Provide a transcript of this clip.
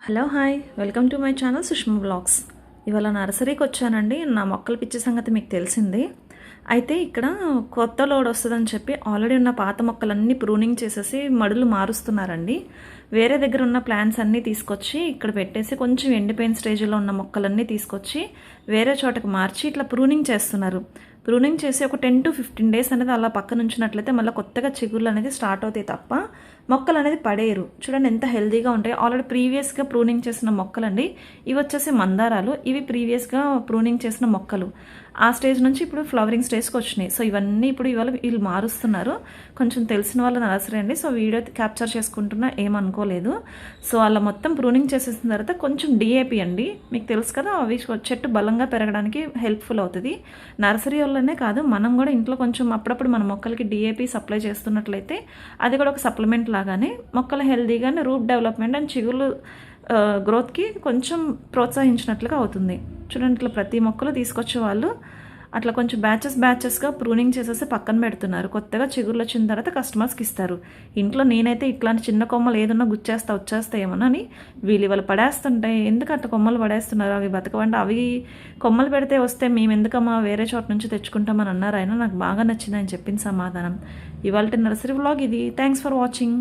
Hello hi welcome to my channel Sushma blogs. ఇవాళ నర్సరీకి వచ్చానండి. నా మొక్కల పిచ్చి సంగతి మీకు తెలిసింది. అయితే ఇక్కడ కొత్త లోడ్ వస్తుందని చెప్పి ఆల్రెడీ ఉన్న పాత మొక్కలన్నీ ప్రూనింగ్ చేసేసి మడులు మారుస్తున్నారండి. వేరే దగ్గర ఉన్న ప్లాంట్స్ అన్నీ తీసుకొచ్చి ఇక్కడ పెట్టేసి కొంచెం ఎండిపోయిన స్టేజ్లో ఉన్న మొక్కలన్నీ తీసుకొచ్చి వేరే చోటకు మార్చి ఇట్లా ప్రూనింగ్ చేస్తున్నారు. ప్రూనింగ్ చేసి ఒక 10 to 15 డేస్ అనేది అలా పక్కన ఉంచినట్లయితే మళ్ళీ కొత్తగా చిగుర్లు అనేది స్టార్ట్ అవుతాయి తప్ప మొక్కలు అనేది పడేయరు. చూడండి ఎంత హెల్తీగా ఉంటాయి. ఆల్రెడీ ప్రీవియస్గా ప్రూనింగ్ చేసిన మొక్కలండి. ఇవి వచ్చేసి మందారాలు. ఇవి ప్రీవియస్గా ప్రూనింగ్ చేసిన మొక్కలు. ఆ స్టేజ్ నుంచి ఇప్పుడు ఫ్లవరింగ్ స్టేజ్కి వచ్చినాయి. సో ఇవన్నీ ఇప్పుడు ఇవాళ వీళ్ళు మారుస్తున్నారు. కొంచెం తెలిసిన వాళ్ళ నర్సరీ అండి. సో వీడియో క్యాప్చర్ చేసుకుంటున్నా ఏమనుకోలేదు. సో అలా మొత్తం ప్రూనింగ్ చేసేసిన తర్వాత కొంచెం డిఏపి అండి. మీకు తెలుసు కదా, అవి చెట్టు బలంగా పెరగడానికి హెల్ప్ఫుల్ అవుతుంది. నర్సరీ వాళ్ళనే కాదు, మనం కూడా ఇంట్లో కొంచెం అప్పుడప్పుడు మన మొక్కలకి డిఏపి సప్లై చేస్తున్నట్లయితే అది కూడా ఒక సప్లిమెంట్ లాగానే మొక్కలు హెల్దీగానే రూట్ డెవలప్మెంట్ అండ్ చిగుళ్ళు గ్రోత్కి కొంచెం ప్రోత్సహించినట్లుగా అవుతుంది. చూడండి ఇట్లా ప్రతి మొక్కలు తీసుకొచ్చే వాళ్ళు అట్లా కొంచెం బ్యాచెస్గా ప్రూనింగ్ చేసేసి పక్కన పెడుతున్నారు. కొత్తగా చిగుర్లు వచ్చిన తర్వాత కస్టమర్స్కి ఇస్తారు. ఇంట్లో నేనైతే ఇట్లాంటి చిన్న కొమ్మలు ఏదన్నా వచ్చేస్తాయేమోనని వీళ్ళు ఇవాళ పడేస్తుంటాయి. ఎందుకు అట్లా కొమ్మలు పడేస్తున్నారు, అవి బతకవండి, అవి కొమ్మలు పెడితే వస్తే మేము ఎందుకమ్మా వేరే చోట నుంచి తెచ్చుకుంటామని అన్నారు. అయినా నాకు బాగా నచ్చిందని చెప్పింది సమాధానం. ఇవాళ నర్సరీ వ్లాగ్ ఇది. Thanks for watching.